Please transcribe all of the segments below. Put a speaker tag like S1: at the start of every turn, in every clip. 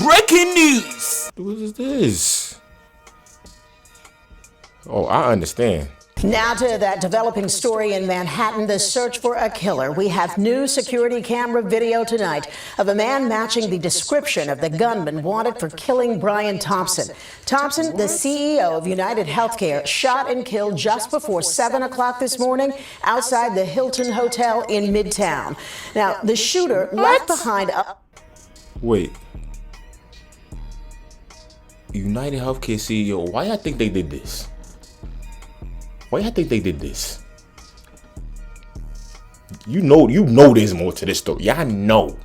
S1: breaking news.
S2: What is this? Oh, I understand.
S3: Now to that developing story in Manhattan, the search for a killer. We have new security camera video tonight of a man matching the description of the gunman wanted for killing Brian Thompson. Thompson, the CEO of UnitedHealthcare, shot and killed just before 7 o'clock this morning outside the Hilton Hotel in Midtown. Now, the shooter left behind a...
S2: Wait. UnitedHealthcare CEO, why I think they did this? Why I think they did this? You know there's more to this story. Yeah, I know.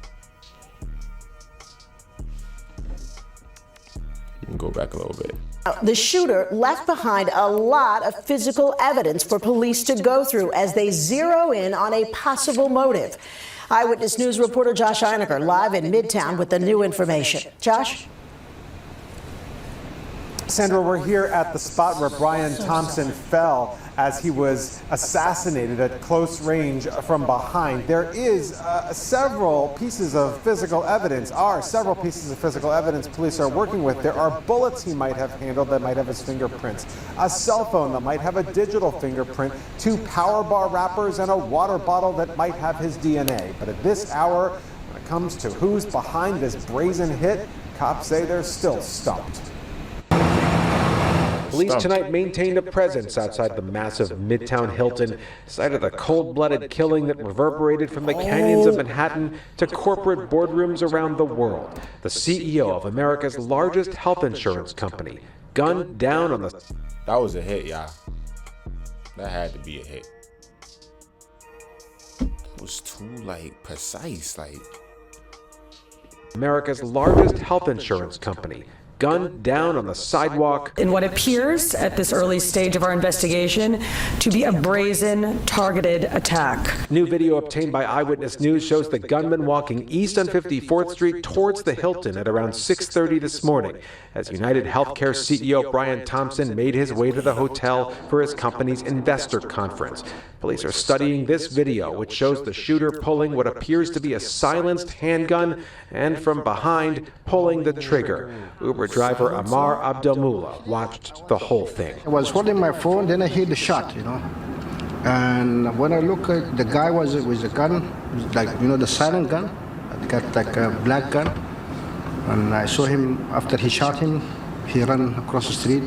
S2: You can go back a little bit.
S3: The shooter left behind a lot of physical evidence for police to go through as they zero in on a possible motive. Eyewitness News reporter Josh Einiger live in Midtown with the new information. Josh?
S4: Sandra, we're here at the spot where Brian Thompson fell as he was assassinated at close range from behind. There is several pieces of physical evidence police are working with. There are bullets he might have handled that might have his fingerprints, a cell phone that might have a digital fingerprint, 2 power bar wrappers, and a water bottle that might have his DNA. But at this hour, when it comes to who's behind this brazen hit, cops say they're still stumped.
S5: Police tonight maintained a presence outside the massive Midtown Hilton, site of the cold-blooded killing that reverberated from the canyons of Manhattan to corporate boardrooms around the world. The CEO of America's largest health insurance company gunned down on the...
S2: That was a hit, y'all. That had to be a hit. It was too, precise,
S5: America's largest health insurance company gunned down on the sidewalk.
S6: In what appears at this early stage of our investigation to be a brazen, targeted attack.
S5: New video obtained by Eyewitness News shows the gunman walking east on 54th Street towards the Hilton at around 6:30 this morning as UnitedHealthcare CEO Brian Thompson made his way to the hotel for his company's investor conference. Police are studying this video, which shows the shooter pulling what appears to be a silenced handgun and from behind pulling the trigger. Uber driver Amar Abdelmullah watched the whole thing.
S7: I was holding my phone, then I hear the shot, And when I look at the guy was with a gun, the silent gun, got a black gun. And I saw him after he shot him, he ran across the street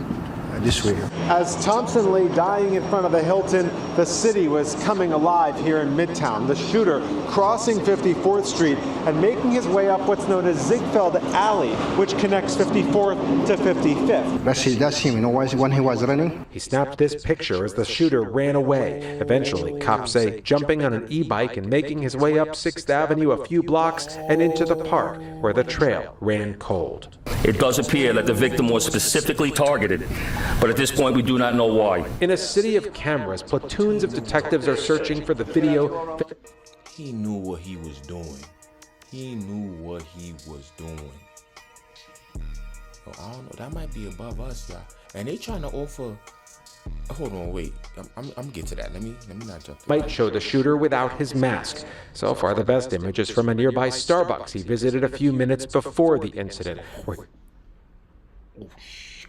S7: this way.
S4: As Thompson lay dying in front of the Hilton, the city was coming alive here in Midtown. The shooter crossing 54th Street and making his way up what's known as Ziegfeld Alley, which connects 54th to 55th.
S7: That's him, when he was running.
S5: He snapped this picture as the shooter ran away. Eventually, cops say, jumping on an e-bike and making his way up 6th Avenue a few blocks and into the park where the trail ran cold.
S1: It does appear that the victim was specifically targeted, but at this point we do not know why.
S5: In a city of cameras, platoons of detectives are searching for the video.
S2: He knew what he was doing. He knew what he was doing. Oh, I don't know. That might be above us, y'all. And they trying to offer. Hold on, wait. I'm gonna get to that. Let me not jump.
S5: Might show the shooter without his mask. So far, the best image is from a nearby Starbucks he visited a few minutes before the incident.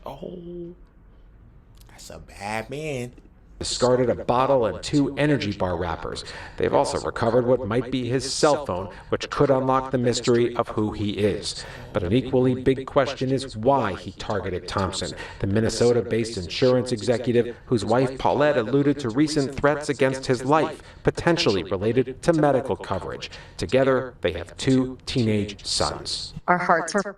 S2: Oh, that's a bad man.
S5: Discarded a bottle and 2 energy bar wrappers. They've also recovered what might be his cell phone, which could unlock the mystery of who he is. But an equally big question is why he targeted Thompson, the Minnesota-based insurance executive whose wife Paulette alluded to recent threats against his life, potentially related to medical coverage. Together, they have 2 teenage sons.
S6: Our hearts are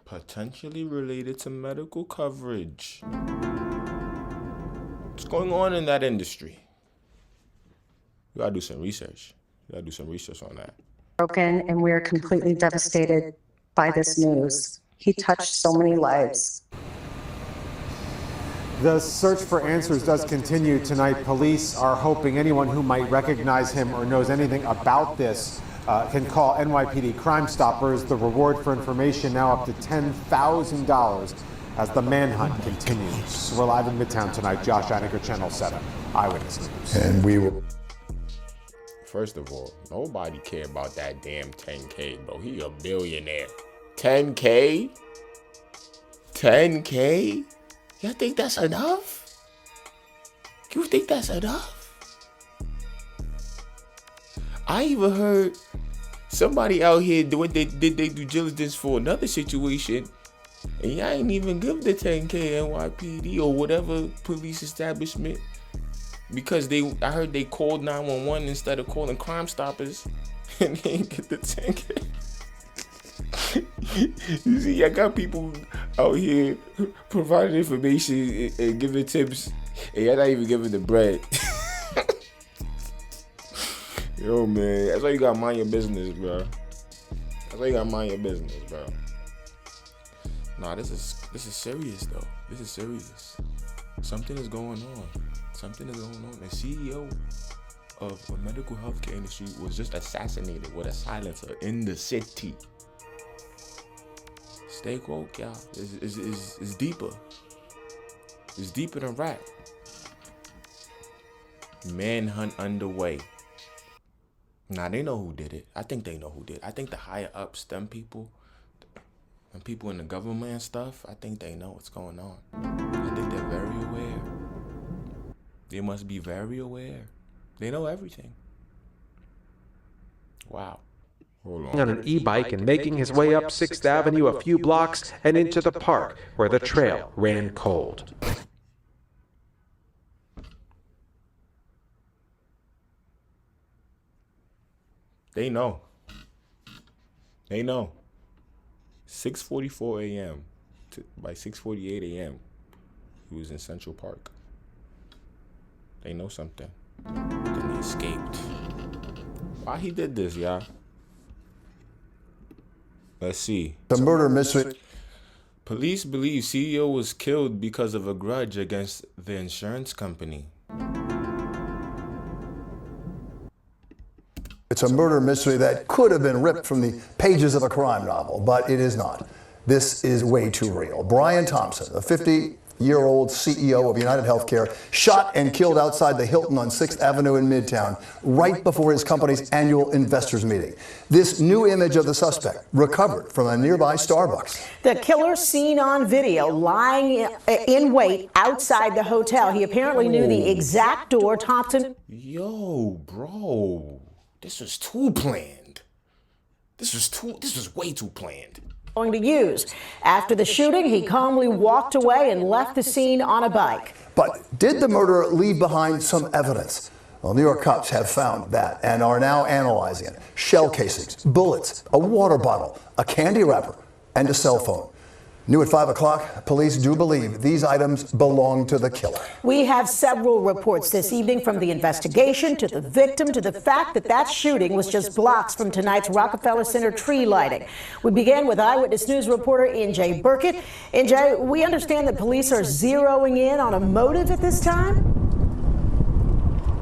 S2: Potentially related to medical coverage. What's going on in that industry? You gotta do some research. You gotta do some research on that.
S6: broken, and we are completely devastated by this news. He touched so many lives.
S4: The search for answers does continue tonight. Police are hoping anyone who might recognize him or knows anything about this can call NYPD Crime Stoppers. The reward for information now up to $10,000 as the manhunt continues. We're live in Midtown tonight. Josh Einiger, Channel 7, Eyewitness News.
S8: And we will.
S2: First of all, nobody care about that damn 10K, bro. He a billionaire. 10K? 10K? Y'all think that's enough? You think that's enough? I even heard somebody out here doing they did their due diligence for another situation, and y'all ain't even give the 10K NYPD or whatever police establishment, because I heard they called 911 instead of calling Crime Stoppers, and they ain't get the 10K. You see, I got people out here providing information and giving tips, and y'all not even giving the bread. Yo, man, that's why you gotta mind your business, bro. That's why you gotta mind your business, bro. Nah, this is serious, though. This is serious. Something is going on. Something is going on. The CEO of the medical healthcare industry was just assassinated with a silencer in the city. Stay woke, y'all. It's deeper. It's deeper than rap. Manhunt underway. Nah, they know who did it. I think they know who did it. I think the higher ups, them people, and people in the government and stuff, I think they know what's going on. I think they're very aware. They must be very aware. They know everything. Wow. Hold
S5: on an e-bike and making his way up 6th Avenue a few blocks and into the park where the trail ran cold.
S2: They know. They know. 6:44 a.m. By 6:48 a.m. he was in Central Park. They know something. Then he escaped. Why he did this, y'all? Let's see.
S8: The murder mystery.
S2: Police believe CEO was killed because of a grudge against the insurance company.
S8: It's a murder mystery that could have been ripped from the pages of a crime novel, but it is not. This is way too real. Brian Thompson, the 50-year-old CEO of UnitedHealthcare, shot and killed outside the Hilton on 6th Avenue in Midtown, right before his company's annual investors meeting. This new image of the suspect, recovered from a nearby Starbucks.
S3: The killer seen on video lying in wait outside the hotel. He apparently knew the exact door Thompson...
S2: Yo, bro. This was too planned. This was way too planned.
S3: ...going to use. After the shooting, he calmly walked away and left the scene on a bike.
S8: But did the murderer leave behind some evidence? Well, New York cops have found that and are now analyzing it. Shell casings, bullets, a water bottle, a candy wrapper, and a cell phone. New at 5 o'clock, police do believe these items belong to the killer.
S3: We have several reports this evening, from the investigation to the victim to the fact that that shooting was just blocks from tonight's Rockefeller Center tree lighting. We began with Eyewitness News reporter NJ Burkett. NJ, we understand that police are zeroing in on a motive at this time?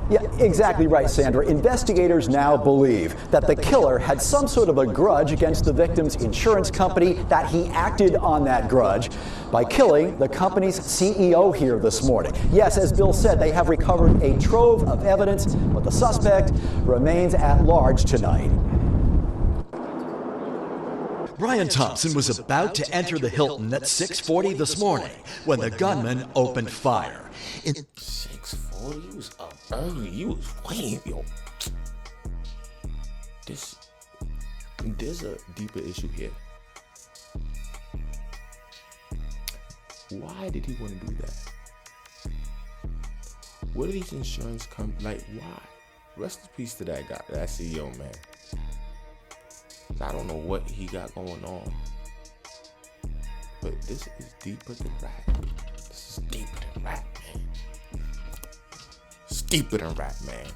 S9: Yeah, exactly right, Sandra. Investigators now believe that the killer had some sort of a grudge against the victim's insurance company, that he acted on that grudge by killing the company's CEO here this morning. Yes, as Bill said, they have recovered a trove of evidence, but the suspect remains at large tonight.
S10: Brian Thompson was about to enter the Hilton at 6:40 this morning when the gunman opened fire.
S2: 6:40? You was up early. You was waiting, yo. There's a deeper issue here. Why did he want to do that? What are these insurance companies, like, why? Rest in peace to that guy, that CEO, man. I don't know what he got going on. But this is deeper than rap. This is deeper than rap, man. It's deeper than rap, man.